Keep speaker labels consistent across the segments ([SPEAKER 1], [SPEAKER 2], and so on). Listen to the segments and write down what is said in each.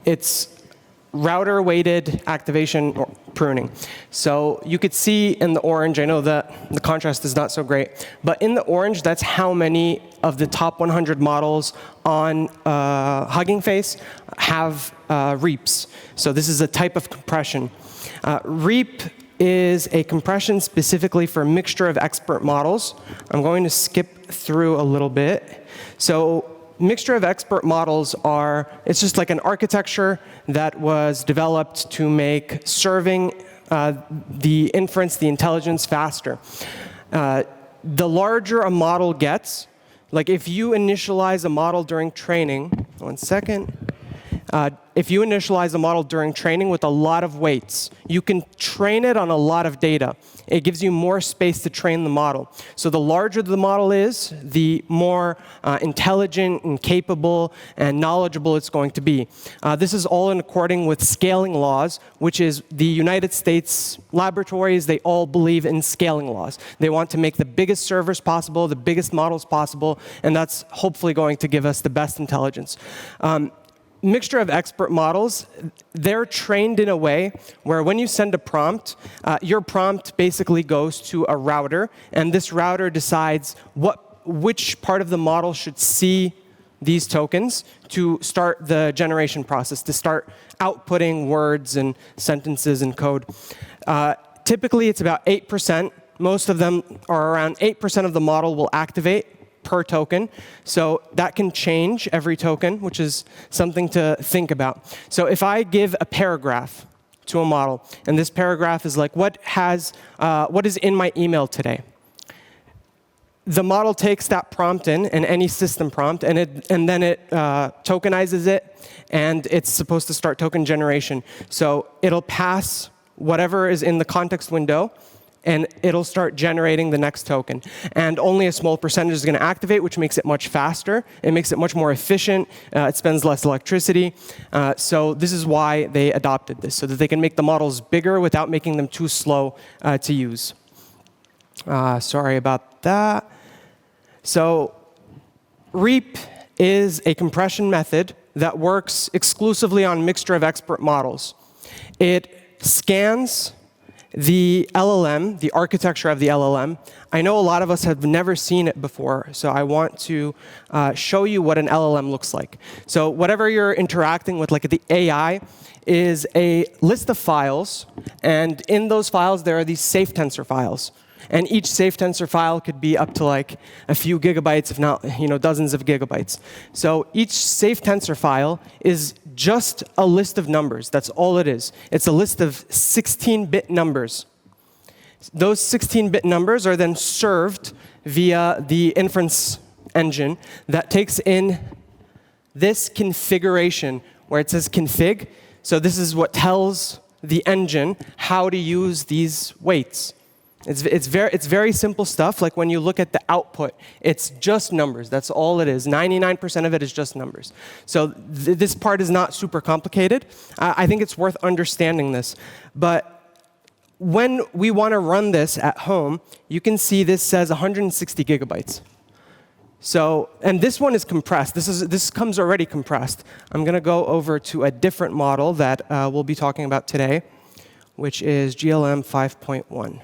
[SPEAKER 1] It's router-weighted activation or pruning. So you could see in the orange, I know that the contrast is not so great, but in the orange, that's how many of the top 100 models on Hugging Face have reaps. So this is a type of compression. Reap is a compression specifically for a mixture of expert models. I'm going to skip through a little bit. So mixture of expert models are, it's just like an architecture that was developed to make serving the inference, the intelligence faster. The larger a model gets, like if you initialize a model during training, one second. If you initialize a model during training with a lot of weights, you can train it on a lot of data. It gives you more space to train the model. So the larger the model is, the more intelligent and capable and knowledgeable it's going to be. This is all in accordance with scaling laws, which is the United States laboratories, they all believe in scaling laws. They want to make the biggest servers possible, the biggest models possible, and that's hopefully going to give us the best intelligence. Mixture of expert models, they're trained in a way where when you send a prompt, your prompt basically goes to a router, and this router decides which part of the model should see these tokens to start the generation process, to start outputting words and sentences and code. Typically, it's about 8%. Most of them are around 8% of the model will activate per token. So that can change every token, which is something to think about. So if I give a paragraph to a model, and this paragraph is like, what is in my email today? The model takes that prompt in, and any system prompt, and then it tokenizes it, and it's supposed to start token generation. So it'll pass whatever is in the context window, and it'll start generating the next token. And only a small percentage is going to activate, which makes it much faster. It makes it much more efficient. It spends less electricity. So this is why they adopted this, so that they can make the models bigger without making them too slow to use. Sorry about that. So Reap is a compression method that works exclusively on mixture of expert models. It scans the LLM, the architecture of the LLM. I know a lot of us have never seen it before, so I want to show you what an LLM looks like. So whatever you're interacting with, like the AI, is a list of files, and in those files there are these safe tensor files. And each safe tensor file could be up to like a few gigabytes, if not dozens of gigabytes. So each safe tensor file is just a list of numbers. That's all it is. It's a list of 16-bit numbers. Those 16-bit numbers are then served via the inference engine that takes in this configuration where it says config. So this is what tells the engine how to use these weights. It's very simple stuff. Like when you look at the output, it's just numbers. That's all it is. 99% of it is just numbers. So this part is not super complicated. I think it's worth understanding this. But when we want to run this at home, you can see this says 160 gigabytes. So, and this one is compressed. This comes already compressed. I'm going to go over to a different model that we'll be talking about today, which is GLM 5.1.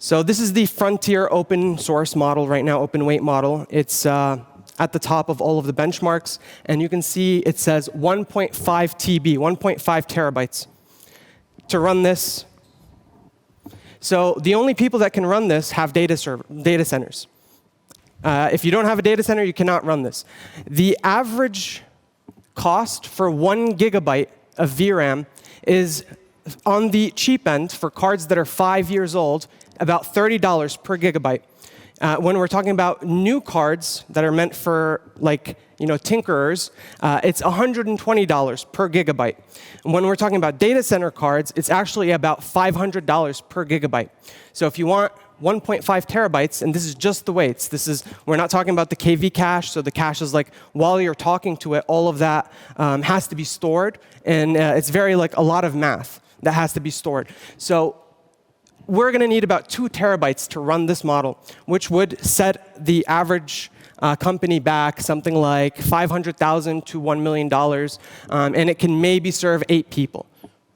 [SPEAKER 1] So this is the frontier open source model right now, open weight model. It's at the top of all of the benchmarks. And you can see it says 1.5 TB, 1.5 terabytes to run this. So the only people that can run this have data centers. If you don't have a data center, you cannot run this. The average cost for 1 gigabyte of VRAM is, on the cheap end, for cards that are 5 years old, about $30 per gigabyte. When we're talking about new cards that are meant for tinkerers, it's $120 per gigabyte. And when we're talking about data center cards, it's actually about $500 per gigabyte. So if you want 1.5 terabytes, and this is just the weights. We're not talking about the KV cache, so the cache is like, while you're talking to it, all of that has to be stored, and it's a lot of math that has to be stored. So we're going to need about 2 terabytes to run this model, which would set the average company back something like $500,000 to $1 million, and it can maybe serve 8 people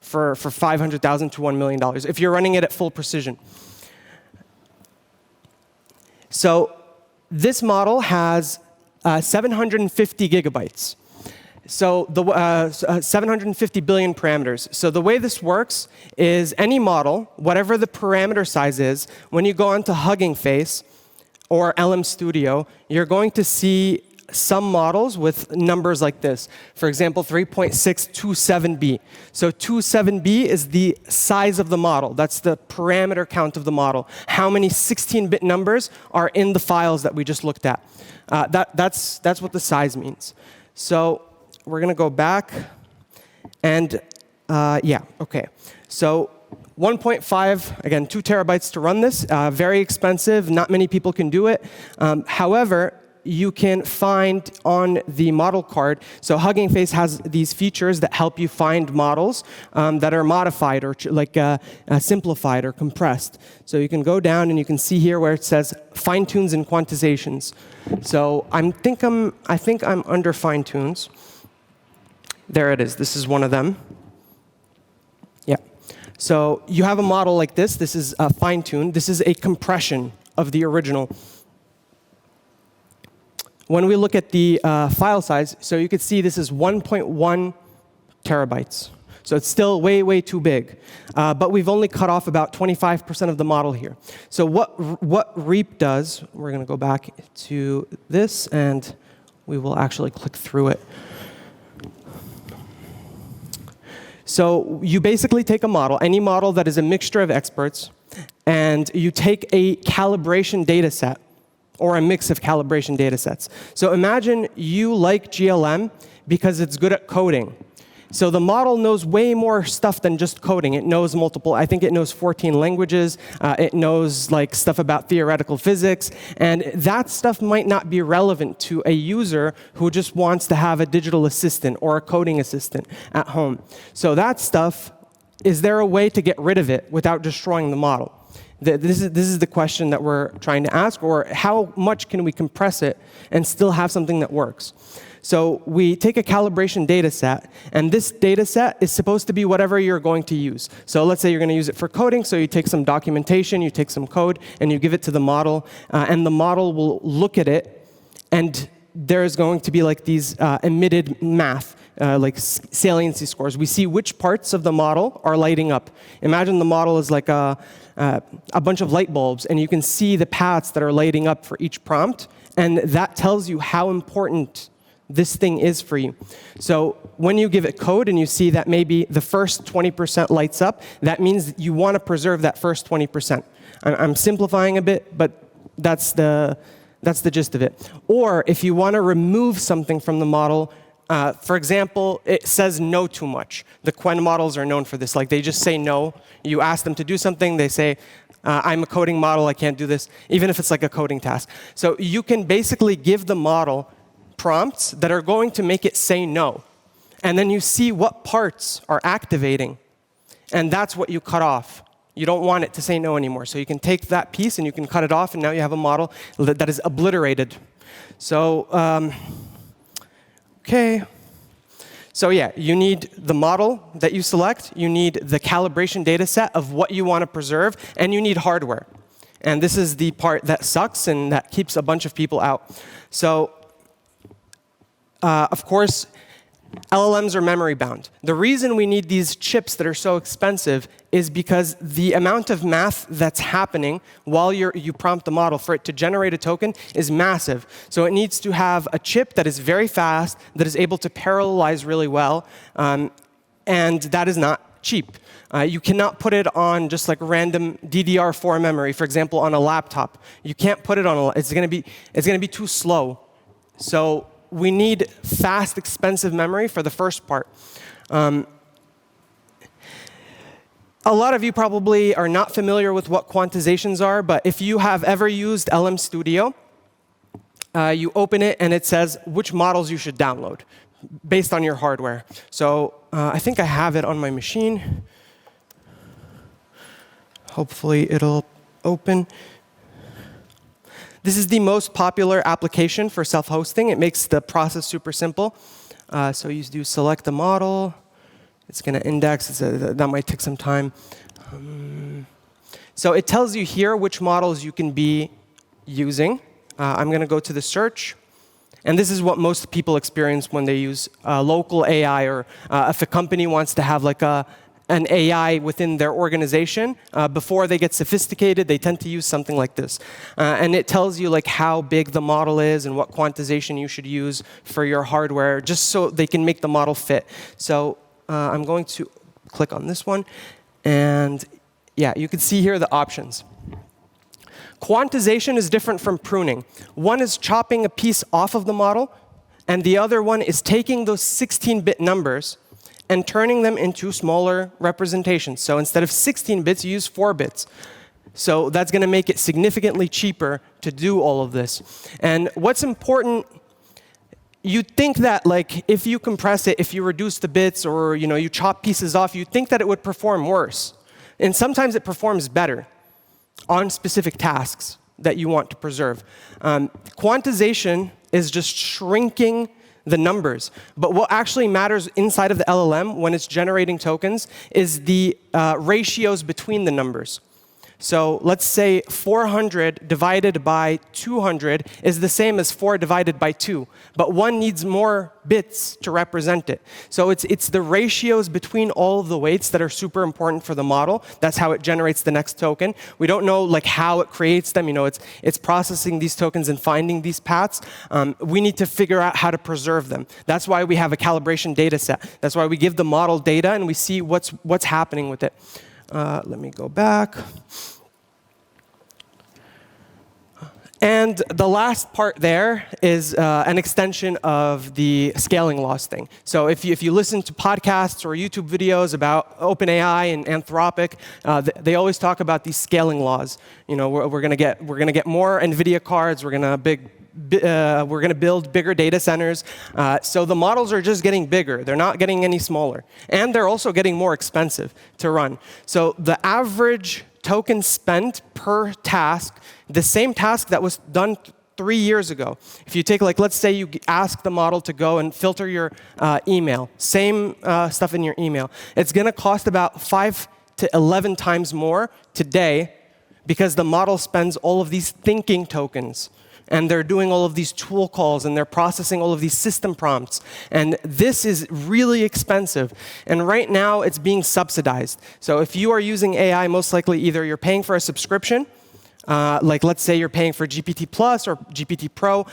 [SPEAKER 1] for $500,000 to $1 million if you're running it at full precision. So this model has 750 gigabytes. So the 750 billion parameters. So the way this works is any model, whatever the parameter size is, when you go onto Hugging Face or LMStudio, you're going to see some models with numbers like this. For example, 3.627b. So 27b is the size of the model. That's the parameter count of the model. How many 16-bit numbers are in the files that we just looked at? That's what the size means. So we're going to go back, and yeah, OK. So 1.5, again, 2 terabytes to run this. Very expensive. Not many people can do it. However, you can find on the model card. So Hugging Face has these features that help you find models that are modified or simplified or compressed. So you can go down and you can see here where it says fine tunes and quantizations. So I think I'm under fine tunes. There it is. This is one of them. Yeah. So you have a model like this. This is fine-tuned. This is a compression of the original. When we look at the file size, so you can see this is 1.1 terabytes. So it's still way, way too big. But we've only cut off about 25% of the model here. So what Reap does, we're going to go back to this, and we will actually click through it. So you basically take a model, any model that is a mixture of experts, and you take a calibration data set, or a mix of calibration data sets. So imagine you like GLM because it's good at coding. So the model knows way more stuff than just coding. It knows I think it knows 14 languages. It knows like stuff about theoretical physics. And that stuff might not be relevant to a user who just wants to have a digital assistant or a coding assistant at home. So that stuff, is there a way to get rid of it without destroying the model? This is the question that we're trying to ask, or how much can we compress it and still have something that works? So we take a calibration data set, and this data set is supposed to be whatever you're going to use. So let's say you're going to use it for coding, so you take some documentation, you take some code, and you give it to the model, and the model will look at it, and there's going to be like these emitted math, like saliency scores. We see which parts of the model are lighting up. Imagine the model is like a bunch of light bulbs, and you can see the paths that are lighting up for each prompt, and that tells you how important this thing is for you. So when you give it code and you see that maybe the first 20% lights up, that means that you want to preserve that first 20%. I'm simplifying a bit, but that's the gist of it. Or if you want to remove something from the model, for example, it says no too much. The Quen models are known for this. Like, they just say no. You ask them to do something, they say, I'm a coding model, I can't do this, even if it's like a coding task. So you can basically give the model prompts that are going to make it say no. And then you see what parts are activating. And that's what you cut off. You don't want it to say no anymore. So you can take that piece and you can cut it off, and now you have a model that is obliterated. So, OK. So yeah, you need the model that you select. You need the calibration data set of what you want to preserve. And you need hardware. And this is the part that sucks and that keeps a bunch of people out. So of course, LLMs are memory bound. The reason we need these chips that are so expensive is because the amount of math that's happening while you prompt the model for it to generate a token is massive. So it needs to have a chip that is very fast, that is able to parallelize really well, and that is not cheap. You cannot put it on just like random DDR4 memory, for example, on a laptop. You can't put it on it's going to be too slow. So we need fast, expensive memory for the first part. A lot of you probably are not familiar with what quantizations are, but if you have ever used LMStudio, you open it and it says which models you should download based on your hardware. So I think I have it on my machine. Hopefully it'll open. This is the most popular application for self-hosting. It makes the process super simple. So you do select the model. It's going to index. That might take some time. So it tells you here which models you can be using. I'm going to go to the search. And this is what most people experience when they use local AI, or if a company wants to have like an AI within their organization. Before they get sophisticated, they tend to use something like this. And it tells you like how big the model is and what quantization you should use for your hardware, just so they can make the model fit. So I'm going to click on this one. And yeah, you can see here the options. Quantization is different from pruning. One is chopping a piece off of the model, and the other one is taking those 16-bit numbers and turning them into smaller representations. So instead of 16 bits, you use 4 bits. So that's going to make it significantly cheaper to do all of this. And what's important, you'd think that like if you compress it, if you reduce the bits, or you chop pieces off, you'd think that it would perform worse. And sometimes it performs better on specific tasks that you want to preserve. Quantization is just shrinking the numbers. But what actually matters inside of the LLM when it's generating tokens is the ratios between the numbers. So let's say 400 divided by 200 is the same as 4 divided by 2, but one needs more bits to represent it. So it's the ratios between all of the weights that are super important for the model. That's how it generates the next token. We don't know like how it creates them. It's processing these tokens and finding these paths. We need to figure out how to preserve them. That's why we have a calibration data set. That's why we give the model data and we see what's happening with it. Let me go back. And the last part there is an extension of the scaling laws thing. So if you listen to podcasts or YouTube videos about OpenAI and Anthropic, they always talk about these scaling laws. We're going to get more NVIDIA cards. We're going to build bigger data centers. So the models are just getting bigger. They're not getting any smaller. And they're also getting more expensive to run. So the average token spent per task, the same task that was done 3 years ago. If you take, like, let's say you ask the model to go and filter your email, same stuff in your email, it's going to cost about 5 to 11 times more today because the model spends all of these thinking tokens. And they're doing all of these tool calls, and they're processing all of these system prompts. And this is really expensive. And right now, it's being subsidized. So if you are using AI, most likely either you're paying for a subscription, like let's say you're paying for GPT Plus or GPT Pro.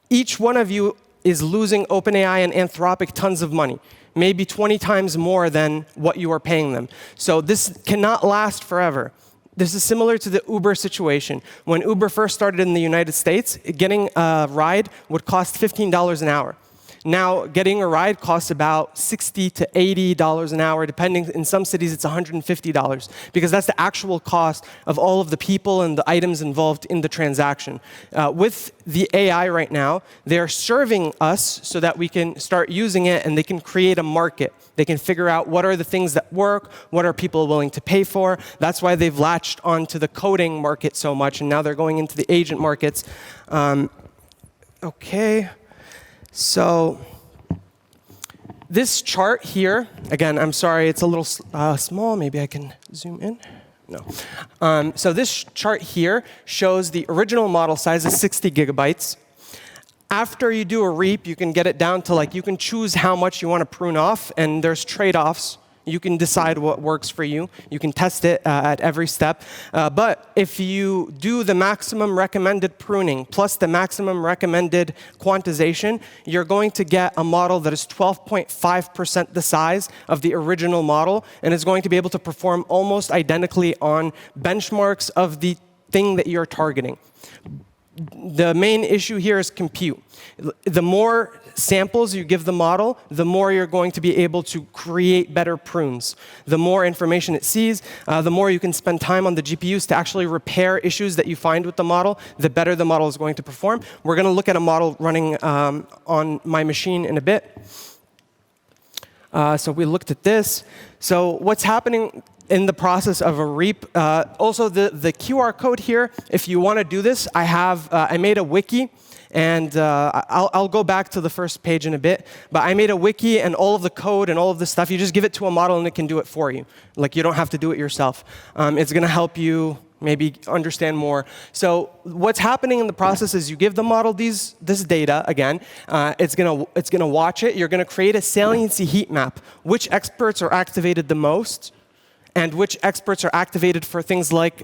[SPEAKER 1] Each one of you is losing OpenAI and Anthropic tons of money, maybe 20 times more than what you are paying them. So this cannot last forever. This is similar to the Uber situation. When Uber first started in the United States, getting a ride would cost $15 an hour. Now, getting a ride costs about $60 to $80 an hour, depending. In some cities, it's $150, because that's the actual cost of all of the people and the items involved in the transaction. With the AI right now, they're serving us so that we can start using it, and they can create a market. They can figure out what are the things that work, what are people willing to pay for. That's why they've latched onto the coding market so much, and now they're going into the agent markets. OK. So this chart here, again, I'm sorry, it's a little small. Maybe I can zoom in. No. So this chart here shows the original model size is 60 gigabytes. After you do a reap, you can get it down to, like, you can choose how much you want to prune off, and there's trade-offs. You can decide what works for you. You can test it at every step. But if you do the maximum recommended pruning plus the maximum recommended quantization, you're going to get a model that is 12.5% the size of the original model, and is going to be able to perform almost identically on benchmarks of the thing that you're targeting. The main issue here is compute. The more samples you give the model, the more you're going to be able to create better prunes. The more information it sees, the more you can spend time on the GPUs to actually repair issues that you find with the model, the better the model is going to perform. We're going to look at a model running on my machine in a bit. So we looked at this. So what's happening in the process of a reap. Also, the QR code here, if you want to do this, I made a wiki. And I'll go back to the first page in a bit. But I made a wiki, and all of the code and all of the stuff, you just give it to a model, and it can do it for you. Like, you don't have to do it yourself. It's going to help you maybe understand more. So what's happening in the process is you give the model this data, again. It's gonna watch it. You're going to create a saliency heat map. Which experts are activated the most? And which experts are activated for things like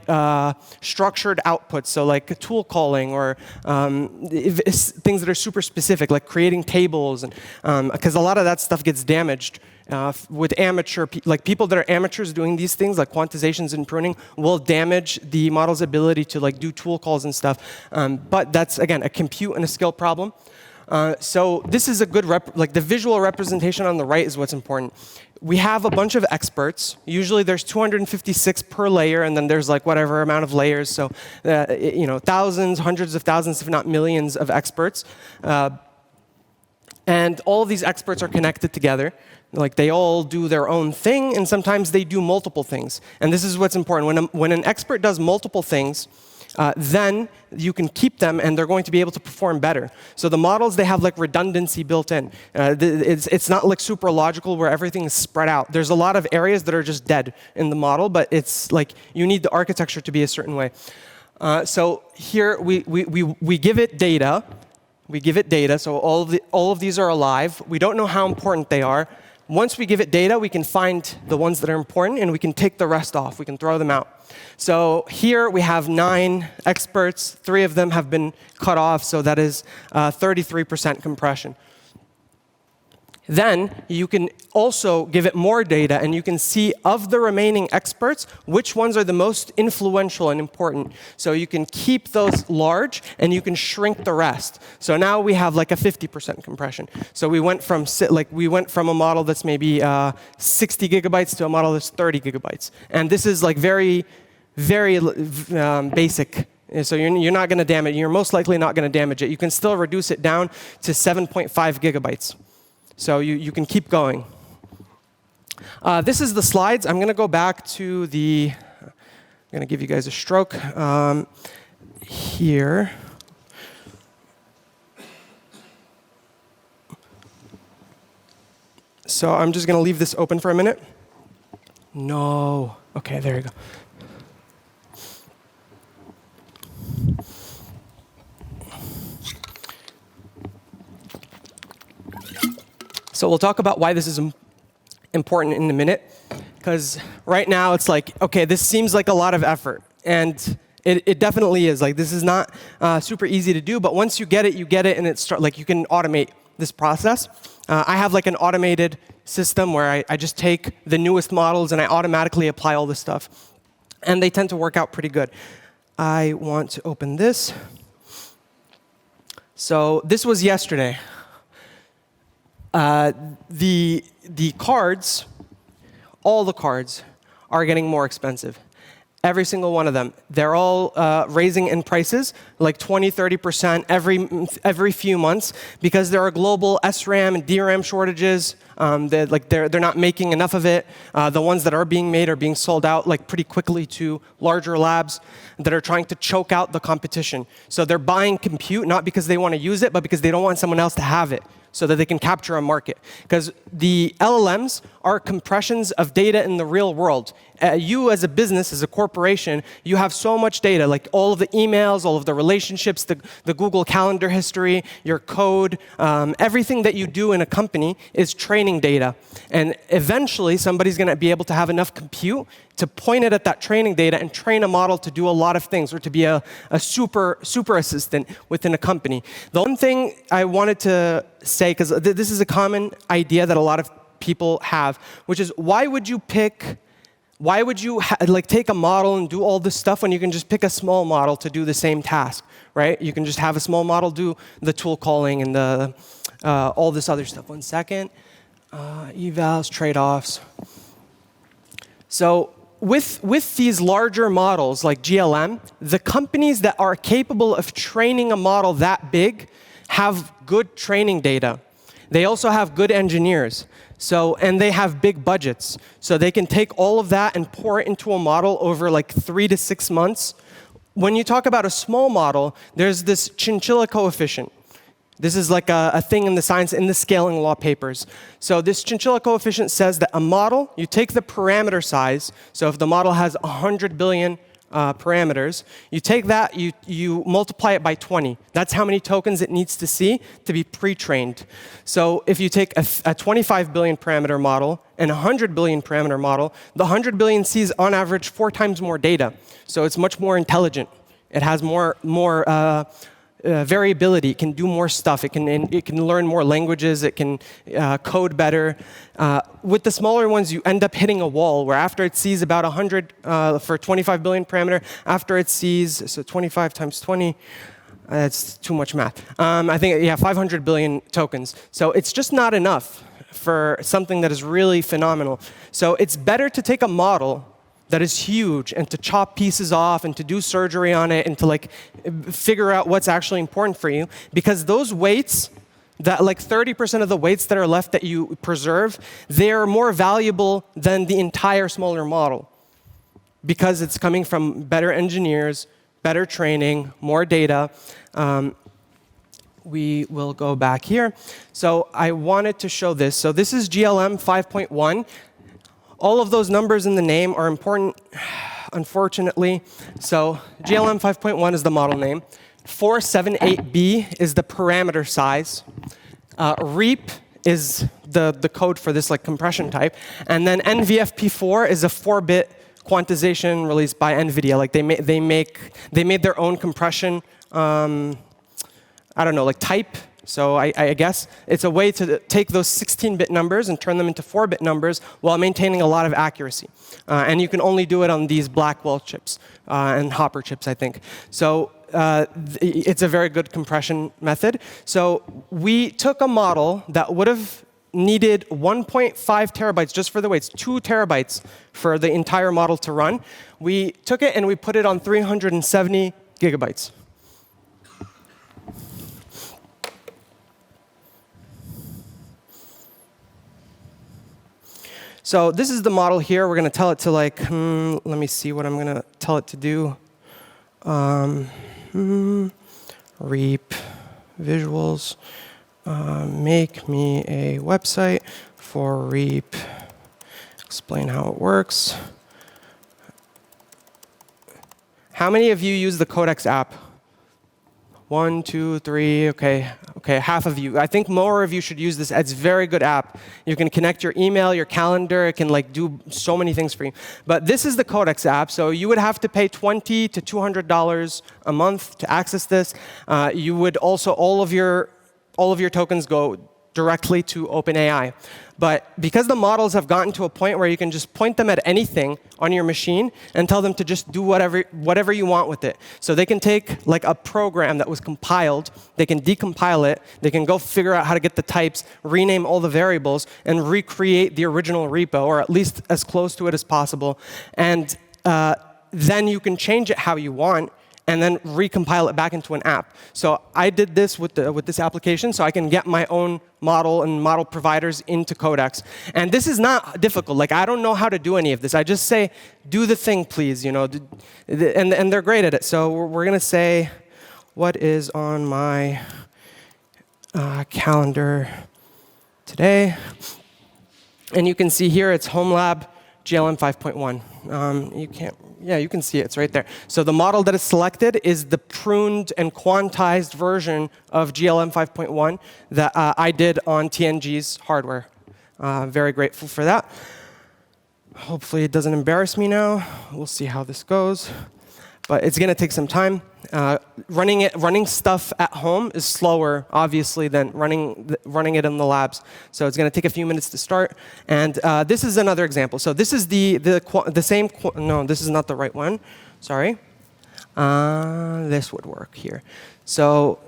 [SPEAKER 1] structured outputs, so like tool calling, or things that are super specific, like creating tables, and because a lot of that stuff gets damaged with people that are amateurs doing these things, like quantizations and pruning, will damage the model's ability to like do tool calls and stuff. But that's, again, a compute and a skill problem. So this is a good the visual representation on the right is what's important. We have a bunch of experts. Usually there's 256 per layer, and then there's like whatever amount of layers. So thousands, hundreds of thousands, if not millions of experts. And all of these experts are connected together. Like, they all do their own thing, and sometimes they do multiple things. And this is what's important. When an expert does multiple things, then you can keep them, and they're going to be able to perform better. So the models, they have like redundancy built in. It's not like super logical where everything is spread out. There's a lot of areas that are just dead in the model, but it's like you need the architecture to be a certain way. So here we give it data. We give it data, so all of these are alive. We don't know how important they are. Once we give it data, we can find the ones that are important, and we can take the rest off. We can throw them out. So here we have 9 experts. 3 of them have been cut off, so that is 33% compression. Then you can also give it more data, and you can see of the remaining experts, which ones are the most influential and important. So you can keep those large, and you can shrink the rest. So now we have like a 50% compression. So we went from a model that's maybe 60 gigabytes to a model that's 30 gigabytes. And this is like very, very basic. So you're not going to damage it. You're most likely not going to damage it. You can still reduce it down to 7.5 gigabytes. So you can keep going. This is the slides. I'm going to go back to I'm going to give you guys a stroke here. So I'm just going to leave this open for a minute. No. OK, there you go. So we'll talk about why this is important in a minute. Because right now it's like, OK, this seems like a lot of effort. And it definitely is. Like, this is not super easy to do. But once you get it, and you can automate this process. I have like an automated system where I just take the newest models, and I automatically apply all this stuff. And they tend to work out pretty good. I want to open this. So this was yesterday. The cards, all the cards, are getting more expensive. Every single one of them. They're all raising in prices, like 20, 30% every few months, because there are global SRAM and DRAM shortages. They're not making enough of it. The ones that are being made are being sold out like pretty quickly to larger labs that are trying to choke out the competition. So they're buying compute not because they want to use it, but because they don't want someone else to have it, so that they can capture a market. Because the LLMs are compressions of data in the real world. You as a business, as a corporation, you have so much data, like all of the emails, all of the relationships, the Google Calendar history, your code, everything that you do in a company is training data. And eventually, somebody's going to be able to have enough compute to point it at that training data and train a model to do a lot of things, or to be a super assistant within a company. The one thing I wanted to say, because this is a common idea that a lot of people have, which is why would you take a model and do all this stuff when you can just pick a small model to do the same task, right? You can just have a small model do the tool calling and all this other stuff. 1 second. Evals, trade-offs. So with these larger models like GLM, the companies that are capable of training a model that big have good training data. They also have good engineers. So, and they have big budgets. So they can take all of that and pour it into a model over like 3 to 6 months. When you talk about a small model, there's this chinchilla coefficient. This is like a thing in the science, in the scaling law papers. So this chinchilla coefficient says that a model, you take the parameter size, so if the model has 100 billion parameters, you take that, you multiply it by 20. That's how many tokens it needs to see to be pre-trained. So if you take a 25 billion parameter model and a 100 billion parameter model, the 100 billion sees on average 4 times more data. So it's much more intelligent. It has more variability. It can do more stuff. It can learn more languages. It can code better. With the smaller ones, you end up hitting a wall where after it sees about 100 for 25 billion parameter, after it sees, so 25 times 20, that's too much math. I think, yeah, 500 billion tokens. So it's just not enough for something that is really phenomenal. So it's better to take a model that is huge and to chop pieces off and to do surgery on it and to like figure out what's actually important for you, because those weights, that like 30% of the weights that are left that you preserve, they're more valuable than the entire smaller model because it's coming from better engineers, better training, more data. We will go back here. So I wanted to show this. So this is GLM 5.1. All of those numbers in the name are important, unfortunately. So GLM 5.1 is the model name. 478B is the parameter size. REAP is the code for this like compression type. And then NVFP4 is a 4-bit quantization released by NVIDIA. Like they made their own compression, I don't know, like type. So I guess it's a way to take those 16-bit numbers and turn them into 4-bit numbers while maintaining a lot of accuracy. And you can only do it on these Blackwell chips and Hopper chips, I think. So it's a very good compression method. So we took a model that would have needed 1.5 terabytes just for the weights, 2 terabytes for the entire model to run. We took it and we put it on 370 gigabytes. So this is the model here. We're going to tell it to like, let me see what I'm going to tell it to do. Reap visuals. Make me a website for Reap. Explain how it works. How many of you use the Codex app? 1, 2, 3, okay, half of you. I think more of you should use this. It's a very good app. You can connect your email, your calendar. It can like do so many things for you. But this is the Codex app, so you would have to pay $20 to $200 a month to access this. You would also, all of your tokens go directly to OpenAI. But because the models have gotten to a point where you can just point them at anything on your machine and tell them to just do whatever you want with it. So they can take like a program that was compiled, they can decompile it, they can go figure out how to get the types, rename all the variables, and recreate the original repo, or at least as close to it as possible. And then you can change it how you want, and then recompile it back into an app. So I did this with this application, so I can get my own model and model providers into Codex. And this is not difficult. Like, I don't know how to do any of this. I just say, do the thing, please. You know, and they're great at it. So we're going to say, what is on my calendar today? And you can see here, it's Home Lab GLM 5.1. You can't. Yeah, you can see it. It's right there. So the model that is selected is the pruned and quantized version of GLM 5.1 that I did on TNG's hardware. Very grateful for that. Hopefully it doesn't embarrass me now. We'll see how this goes. But it's going to take some time. Running stuff at home is slower, obviously, than running it in the labs. So it's going to take a few minutes to start. And this is another example. So this is the same. No, this is not the right one. Sorry. This would work here. So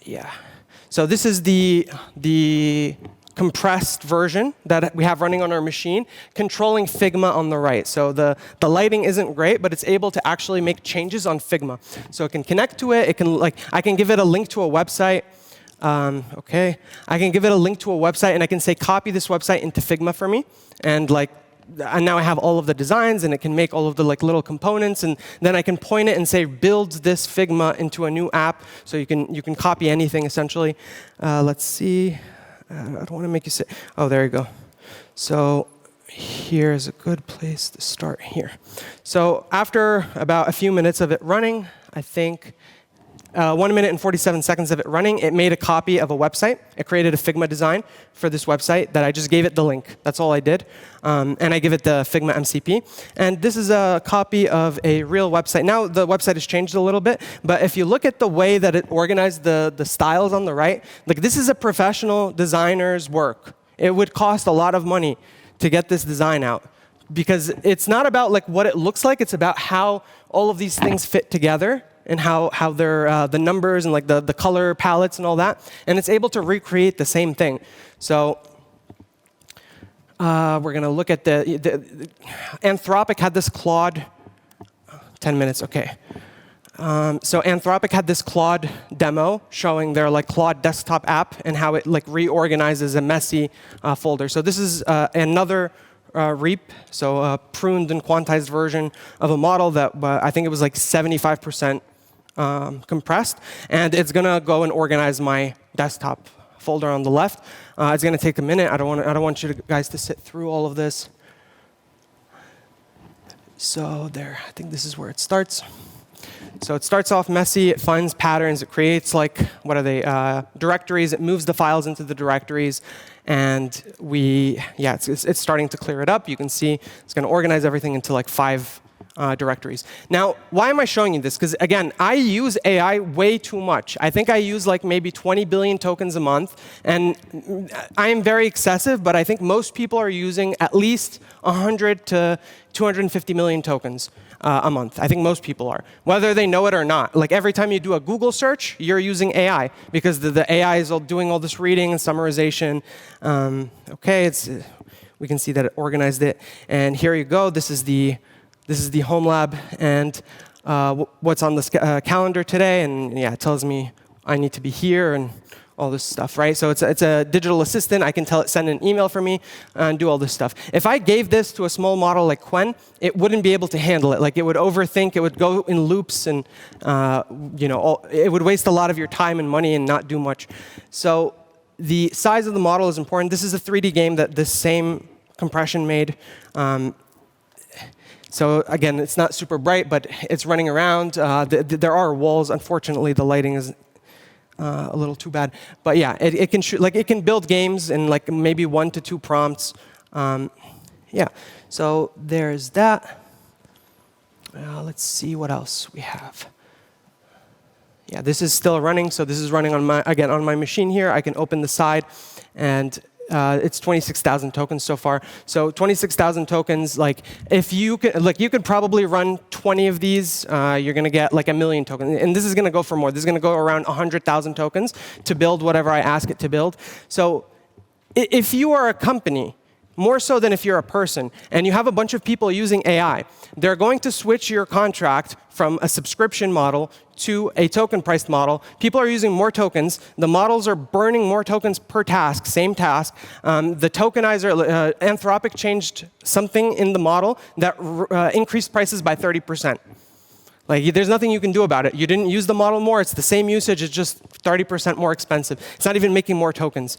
[SPEAKER 1] yeah. So this is the compressed version that we have running on our machine, controlling Figma on the right. So the lighting isn't great, but it's able to actually make changes on Figma. So it can connect to it. It can I can give it a link to a website. OK. I can give it a link to a website, and I can say, copy this website into Figma for me. And now I have all of the designs, and it can make all of the little components. And then I can point it and say, build this Figma into a new app. So you can copy anything, essentially. Let's see. I don't want to make you say, oh, there you go. So here's a good place to start here. So after about a few minutes of it running, I think 1 minute and 47 seconds of it running, it made a copy of a website. It created a Figma design for this website that I just gave it the link. That's all I did. And I give it the Figma MCP. And this is a copy of a real website. Now the website has changed a little bit, but if you look at the way that it organized the styles on the right, this is a professional designer's work. It would cost a lot of money to get this design out, because it's not about what it looks like. It's about how all of these things fit together, and how they're the numbers and the color palettes and all that. And it's able to recreate the same thing. So we're going to look at the Anthropic had this Claude. 10 minutes, OK. So Anthropic had this Claude demo showing their Claude desktop app and how it reorganizes a messy folder. So this is another REAP, so a pruned and quantized version of a model that I think it was 75% compressed. And it's going to go and organize my desktop folder on the left. It's going to take a minute. I don't want you guys to sit through all of this. So there, I think this is where it starts. So it starts off messy. It finds patterns. It creates what are they? Directories. It moves the files into the directories. And it's starting to clear it up. You can see it's going to organize everything into 5 directories. Now, why am I showing you this? Because again, I use AI way too much. I think I use maybe 20 billion tokens a month. And I am very excessive, but I think most people are using at least 100 to 250 million tokens a month. I think most people are, whether they know it or not. Every time you do a Google search, you're using AI, because the AI is doing all this reading and summarization. OK, we can see that it organized it. And here you go. This is the home lab and what's on the calendar today. And yeah, it tells me I need to be here and all this stuff, right? So it's a digital assistant. I can tell it send an email for me and do all this stuff. If I gave this to a small model like Quen, it wouldn't be able to handle it. It would overthink. It would go in loops, and it would waste a lot of your time and money and not do much. So the size of the model is important. This is a 3D game that this same compression made. So again, it's not super bright, but it's running around. There are walls. Unfortunately, the lighting is a little too bad. But yeah, it can shoot, it can build games in maybe 1 to 2 prompts. Yeah. So there's that. Let's see what else we have. Yeah, this is still running. So this is running on my machine here. I can open the side, and it's 26,000 tokens so far. So 26,000 tokens. If you could, you could probably run 20 of these. You're going to get 1 million tokens. And this is going to go for more. This is going to go around 100,000 tokens to build whatever I ask it to build. So if you are a company, more so than if you're a person, and you have a bunch of people using AI, they're going to switch your contract from a subscription model to a token-priced model. People are using more tokens. The models are burning more tokens per task, same task. The tokenizer, Anthropic changed something in the model that increased prices by 30%. There's nothing you can do about it. You didn't use the model more. It's the same usage. It's just 30% more expensive. It's not even making more tokens.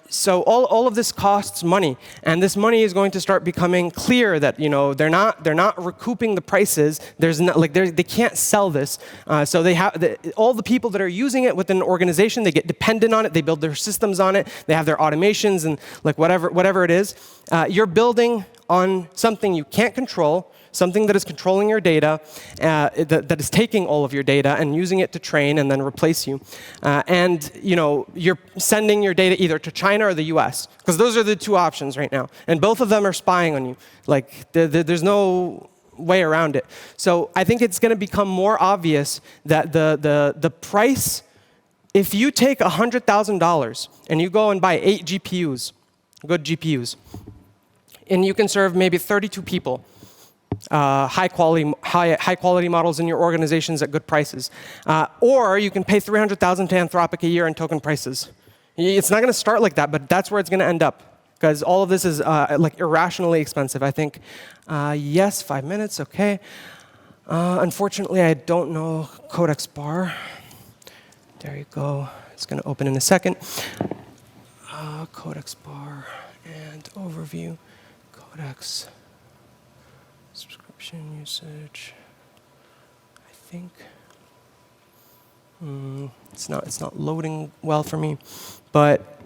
[SPEAKER 1] So all of this costs money, and this money is going to start becoming clear that they're not recouping the prices. There's not they can't sell this. So they have all the people that are using it within an organization. They get dependent on it. They build their systems on it. They have their automations and whatever it is. You're building on something you can't control. Something that is controlling your data, that is taking all of your data and using it to train and then replace you. And you're sending your data either to China or the US, because those are the 2 options right now. And both of them are spying on you. There's no way around it. So I think it's going to become more obvious that the price, if you take $100,000 and you go and buy 8 GPUs, good GPUs, and you can serve maybe 32 people, high quality models in your organizations at good prices. Or you can pay $300,000 to Anthropic a year in token prices. It's not going to start like that, but that's where it's going to end up. Because all of this is like irrationally expensive, I think. Yes, 5 minutes, OK. Unfortunately, I don't know Codex bar. There you go. It's going to open in a second. Codex bar and overview. Codex. Subscription usage. I think. It's not loading well for me. But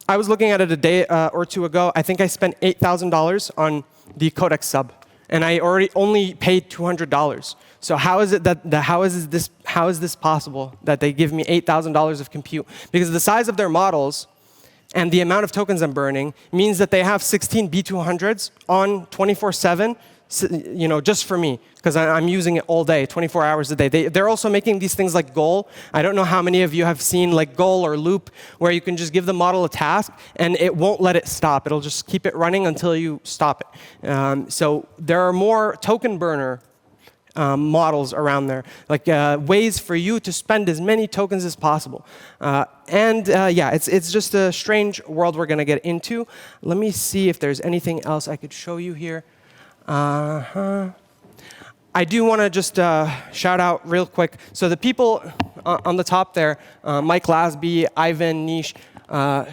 [SPEAKER 1] I was looking at it a day or two ago. I think I spent $8,000 on the Codex sub, and I only paid $200. So how is this possible that they give me $8,000 of compute? Because the size of their models and the amount of tokens I'm burning means that they have 16 B200s on 24/7. Just for me, because I'm using it all day, 24 hours a day. They're also making these things like Goal. I don't know how many of you have seen like Goal or Loop, where you can just give the model a task, and it won't let it stop. It'll just keep it running until you stop it. So there are more token burner models around there, like ways for you to spend as many tokens as possible. Yeah, it's just a strange world we're going to get into. Let me see if there's anything else I could show you here. I do want to just shout out real quick. So the people on the top there, Mike Lasby, Ivan, Nish,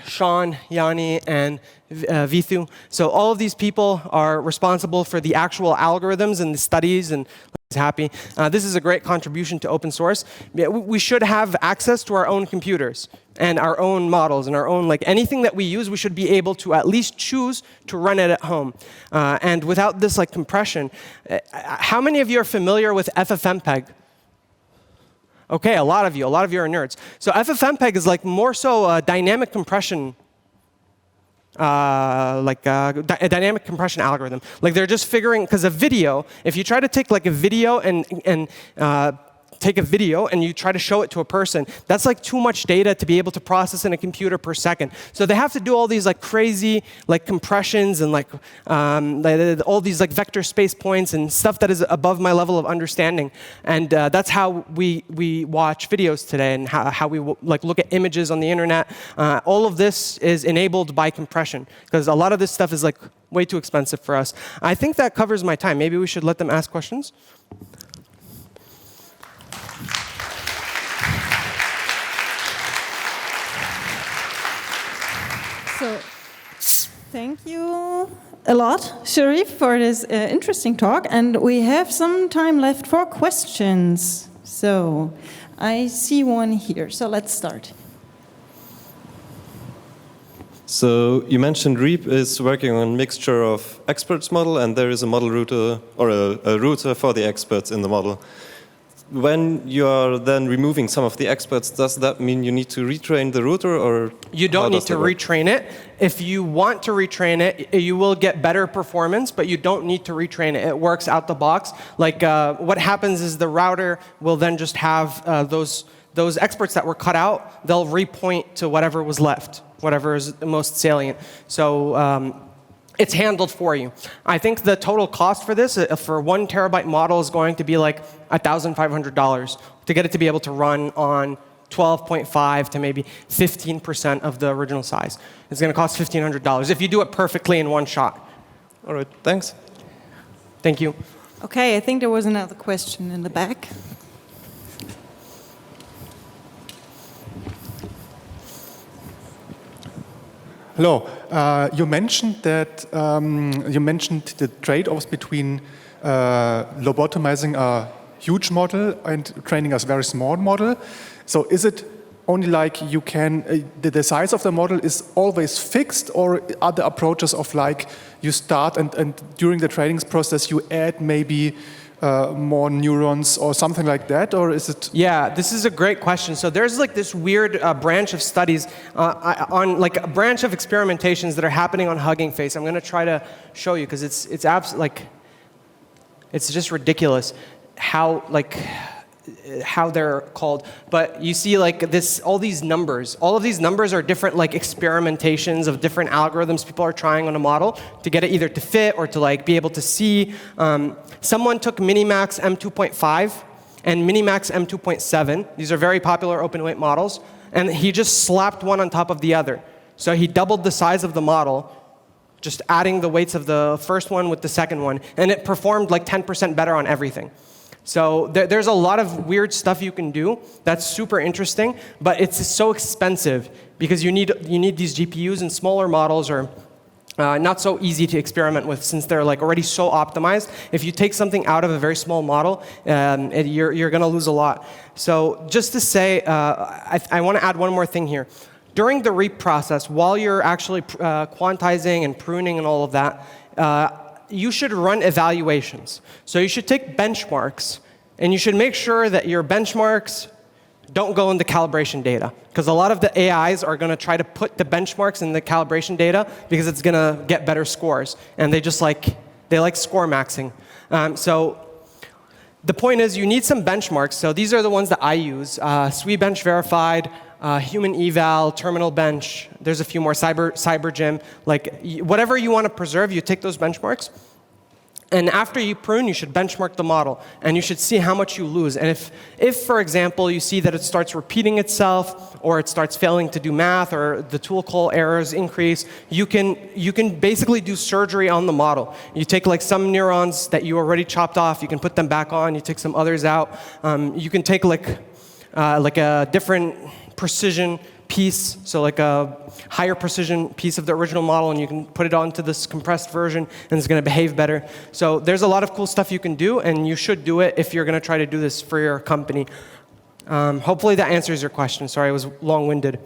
[SPEAKER 1] Sean, Yanni, and Vithu. So all of these people are responsible for the actual algorithms and the studies, and happy. This is a great contribution to open source. We should have access to our own computers and our own models and our own, like anything that we use, we should be able to at least choose to run it at home. And without this like compression, how many of you are familiar with FFmpeg? OK, a lot of you are nerds. So FFmpeg is like more so a dynamic compression a dynamic compression algorithm. Like they're just figuring, because a video, if you try to take like a video and take a video and you try to show it to a person, that's like too much data to be able to process in a computer per second. So they have to do all these like crazy like compressions and like all these like vector space points and stuff that is above my level of understanding. And that's how we watch videos today, and how we like look at images on the internet. All of this is enabled by compression, because a lot of this stuff is like way too expensive for us. I think that covers my time. Maybe we should let them ask questions.
[SPEAKER 2] So, thank you a lot, Sharif, for this interesting talk. And we have some time left for questions. So, I see one here. So, let's start.
[SPEAKER 3] So, you mentioned Reap is working on a mixture of experts model, and there is a model router, or a router for the experts in the model. When you are then removing some of the experts, does that mean you need to retrain the router, or
[SPEAKER 1] you don't need to retrain it? If you want to retrain it, you will get better performance, but you don't need to retrain it. It works out the box. Like what happens is the router will then just have those experts that were cut out. They'll repoint to whatever was left, whatever is the most salient. So it's handled for you. I think the total cost for this, for 1 terabyte model, is going to be like $1,500 to get it to be able to run on 12.5 to maybe 15% of the original size. It's going to cost $1,500 if you do it perfectly in one shot.
[SPEAKER 3] All right, thanks.
[SPEAKER 1] Thank you.
[SPEAKER 2] OK, I think there was another question in the back.
[SPEAKER 4] Hello. You mentioned that the trade-offs between lobotomizing a huge model and training a very small model. So is it only like you can the size of the model is always fixed, or are there approaches of like you start and during the training process you add maybe more neurons or something like that, or is it?
[SPEAKER 1] Yeah, this is a great question. So there's like this weird branch of studies on like a branch of experimentations that are happening on Hugging Face. I'm going to try to show you, because it's just ridiculous how like how they're called, but you see like this, all these numbers. All of these numbers are different like experimentations of different algorithms people are trying on a model to get it either to fit or to like be able to see. Someone took Minimax M2.5 and Minimax M2.7. These are very popular open weight models, and he just slapped one on top of the other. So he doubled the size of the model, just adding the weights of the first one with the second one, and it performed like 10% better on everything. So there's a lot of weird stuff you can do that's super interesting, but it's so expensive because you need these GPUs, and smaller models are not so easy to experiment with since they're like already so optimized. If you take something out of a very small model, you're going to lose a lot. So just to say, I want to add one more thing here. During the REAP process, while you're actually quantizing and pruning and all of that, you should run evaluations. So you should take benchmarks, and you should make sure that your benchmarks don't go in the calibration data, because a lot of the AIs are going to try to put the benchmarks in the calibration data because it's going to get better scores, and they like score maxing. So the point is, you need some benchmarks. So these are the ones that I use: SWE Bench Verified, Human Eval, Terminal Bench. There's a few more, CyberGym. Like whatever you want to preserve, you take those benchmarks. And after you prune, you should benchmark the model, and you should see how much you lose. And if, for example, you see that it starts repeating itself, or it starts failing to do math, or the tool call errors increase, you can basically do surgery on the model. You take like some neurons that you already chopped off, you can put them back on. You take some others out. You can take like a different precision piece, so like a higher precision piece of the original model, and you can put it onto this compressed version, and it's going to behave better. So there's a lot of cool stuff you can do, and you should do it if you're going to try to do this for your company. Hopefully that answers your question. Sorry, I was long-winded.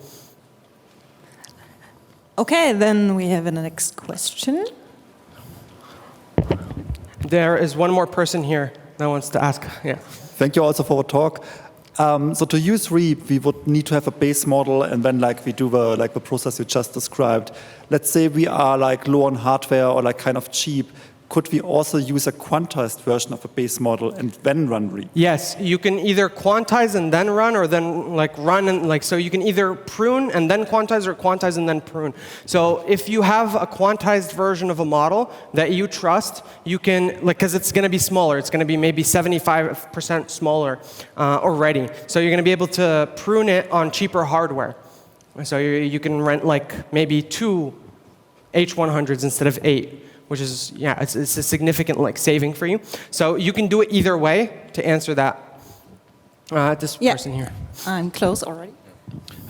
[SPEAKER 2] Okay, then we have a next question.
[SPEAKER 1] There is one more person here that wants to ask. Yeah.
[SPEAKER 5] Thank you also for the talk. So to use REAP, we would need to have a base model, and then like we do the process you just described. Let's say we are like low on hardware or like kind of cheap. Could we also use a quantized version of a base model and then run REAP?
[SPEAKER 1] Yes, you can either quantize and then run, or then like run and like, so you can either prune and then quantize, or quantize and then prune. So if you have a quantized version of a model that you trust, you can, like, because it's going to be smaller, it's going to be maybe 75% smaller already. So you're going to be able to prune it on cheaper hardware. So you can rent like maybe 2 H100s instead of 8. Which is, yeah, it's a significant like saving for you. So you can do it either way to answer that. This person here.
[SPEAKER 2] I'm close already.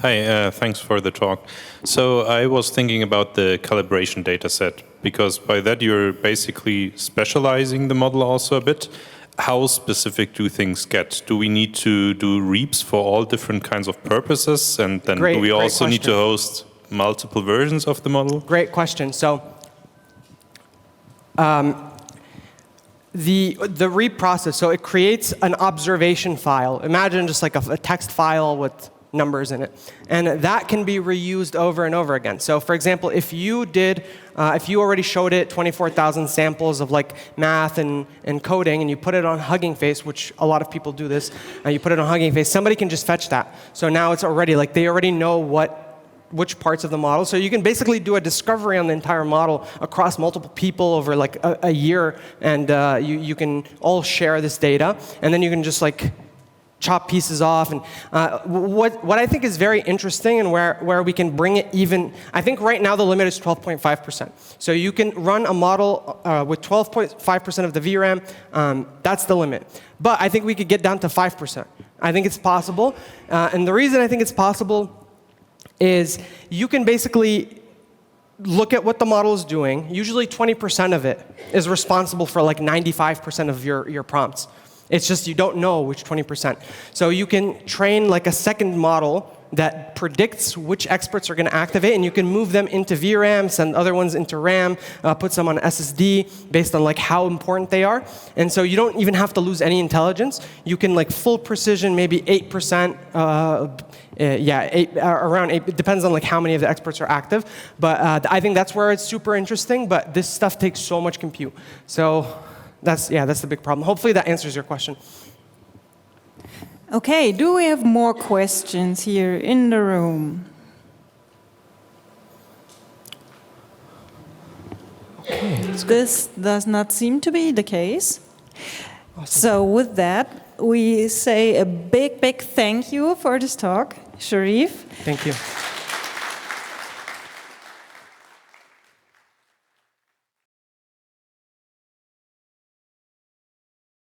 [SPEAKER 6] Hi, thanks for the talk. So I was thinking about the calibration data set, because by that you're basically specializing the model also a bit. How specific do things get? Do we need to do REAPs for all different kinds of purposes? And then do we also need to host multiple versions of the model?
[SPEAKER 1] Great question. So the REAP process, so it creates an observation file. Imagine just like a text file with numbers in it. And that can be reused over and over again. So for example, if you already showed it 24,000 samples of like math and coding, and you put it on Hugging Face, which a lot of people do this, and you put it on Hugging Face, somebody can just fetch that. So now it's already like, they already know which parts of the model. So you can basically do a discovery on the entire model across multiple people over like a year, and you can all share this data, and then you can just like chop pieces off. And what I think is very interesting, and where we can bring it even, I think right now the limit is 12.5%. So you can run a model with 12.5% of the VRAM. That's the limit. But I think we could get down to 5%. I think it's possible. And the reason I think it's possible is you can basically look at what the model is doing. Usually 20% of it is responsible for like 95% of your prompts. It's just you don't know which 20%. So you can train like a second model that predicts which experts are going to activate, and you can move them into VRAM, send other ones into RAM, put some on SSD based on like how important they are. And so you don't even have to lose any intelligence. You can like full precision, maybe 8%, around 8. It depends on like how many of the experts are active. But I think that's where it's super interesting. But this stuff takes so much compute. So that's the big problem. Hopefully that answers your question.
[SPEAKER 2] Okay, do we have more questions here in the room? This does not seem to be the case. So with that, we say a big, big thank you for this talk, Sharif.
[SPEAKER 1] Thank you.